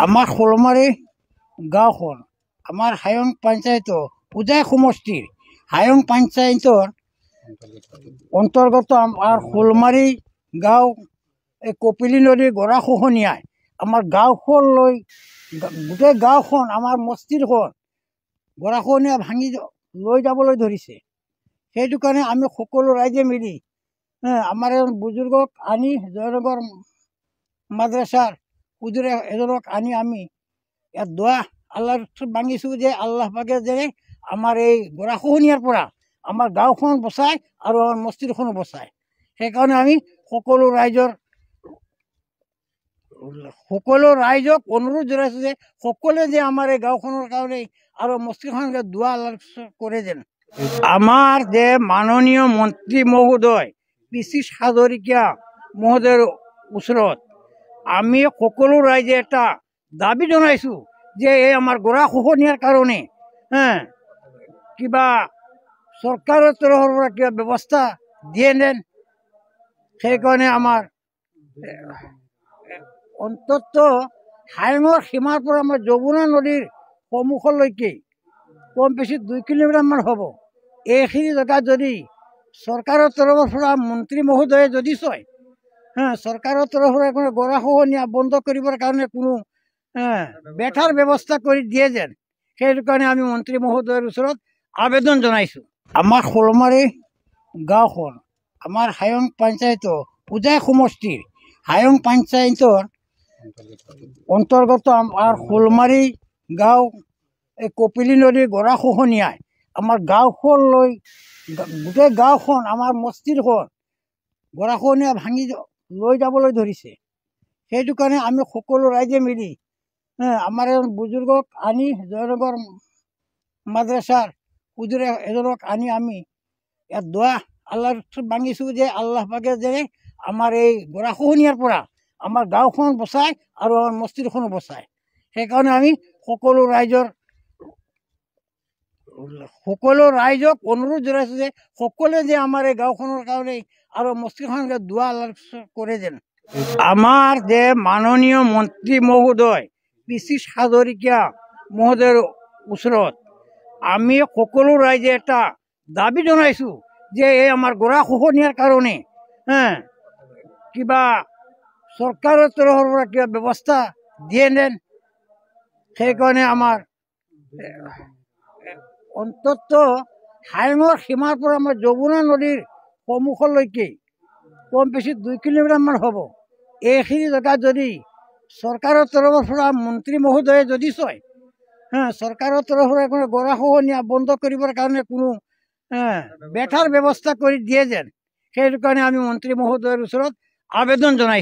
আমাৰ শোলমাৰী গাঁওখন আমাৰ হায়ং পঞ্চায়তৰ উজাই সমষ্টিৰ হায়ং পঞ্চায়তৰ অন্তৰ্গত আমাৰ শোলমাৰী গাঁও এই কপিলী নদীৰ গৰাখহনীয়াই আমাৰ গাঁওখনলৈ গোটেই গাঁওখন আমাৰ মস্তিৰখন গৰাখহনীয়া ভাঙি লৈ যাবলৈ ধৰিছে। সেইটো কাৰণে আমি সকলো ৰাইজে মিলি আমাৰ এজন বুজুৰ্গক আনি জয়নগৰ মাদ্ৰাছাৰ হুজুৰ এজনক আনি আমি ইয়াত দোৱা আল্লাহৰ মাগিছোঁ যে আল্লাহ পাকে যে আমাৰ এই গৰাখহনীয়াৰ পৰা আমাৰ গাঁওখন বচায় আৰু আমাৰ মস্তিৰখনো বচায়। সেইকাৰণে আমি সকলো ৰাইজক অনুৰোধ জনাইছোঁ যে সকলোৱে যে আমাৰ এই গাঁওখনৰ কাৰণে আৰু মস্তিৰখনকে দোৱা আল্লাহ কৰে যেন। আমাৰ যে মাননীয় মন্ত্ৰী মহোদয় পিশিষ হাজৰিকা মহোদয়ৰ ওচৰত আমি সকলো ৰাইজে এটা দাবী জনাইছোঁ যে এই আমাৰ গৰাখহনীয়াৰ কাৰণে কিবা চৰকাৰৰ তৰফৰ পৰা কিবা ব্যৱস্থা দিয়ে যেন। সেইকাৰণে আমাৰ অন্তত হায়ঙৰ সীমাৰ পৰা আমাৰ যমুনা নদীৰ সন্মুখলৈকে কম বেছি 2 কিলোমিটাৰমান হ'ব। এইখিনি জেগাত যদি চৰকাৰৰ তৰফৰ পৰা মন্ত্ৰী মহোদয়ে যদি চায় চৰকাৰৰ তৰফৰ পৰা গৰাখহনীয়া বন্ধ কৰিবৰ কাৰণে কোনো বেঠাৰ ব্যৱস্থা কৰি দিয়ে যেন। সেইটো কাৰণে আমি মন্ত্ৰী মহোদয়ৰ ওচৰত আবেদন জনাইছোঁ। আমাৰ শোলমাৰী গাঁওখন আমাৰ হায়ং পঞ্চায়তৰ উজাই সমষ্টিৰ হায়ং পঞ্চায়তৰ অন্তৰ্গত আমাৰ শোলমাৰী গাঁও এই কপিলী নদীৰ গৰাখহনীয়াই আমাৰ গাঁওখনলৈ গোটেই গাঁওখন আমাৰ মস্তিৰখন গৰাখহনীয়া ভাঙি লৈ যাবলৈ ধৰিছে। সেইটো কাৰণে আমি সকলো ৰাইজে মিলি আমাৰ এজন বুজুৰ্গক আনি জয়নগৰ মাদ্ৰাছাৰ হুজুৰ এজনক আনি আমি ইয়াত দোৱা আল্লাহৰ মাগিছোঁ যে আল্লাহ পাকে যে আমাৰ এই গৰাখহনীয়াৰ পৰা আমাৰ গাঁওখন বচায় আৰু আমাৰ মস্তিৰখনো বচায়। সেইকাৰণে আমি সকলো ৰাইজক অনুৰোধ জনাইছোঁ যে সকলোৱে যে আমাৰ এই গাঁওখনৰ কাৰণে আৰু মস্তিৰখনকে দোৱা আল্লাহ কৰে যেন। আমাৰ যে মাননীয় মন্ত্ৰী মহোদয় পিশিষ হাজৰিকা মহোদয়ৰ ওচৰত আমি সকলো ৰাইজে এটা দাবী জনাইছোঁ যে এই আমাৰ গৰাখহনীয়াৰ কাৰণে কিবা চৰকাৰৰ তৰফৰ পৰা কিবা ব্যৱস্থা দিয়ে যেন। সেইকাৰণে আমাৰ অন্তত হায়ঙৰ সীমাৰ পৰা আমাৰ যমুনা নদীৰ সন্মুখলৈকে কম বেছি 2 কিলোমিটাৰমান হ'ব। এইখিনি জেগাত যদি চৰকাৰৰ তৰফৰ পৰা মন্ত্ৰী মহোদয়ে যদি চায় চৰকাৰৰ তৰফৰ পৰা গৰাখহনীয়া বন্ধ কৰিবৰ কাৰণে কোনো বেঠাৰ ব্যৱস্থা কৰি দিয়ে যেন। সেইটো কাৰণে আমি মন্ত্ৰী মহোদয়ৰ ওচৰত আবেদন জনাইছোঁ।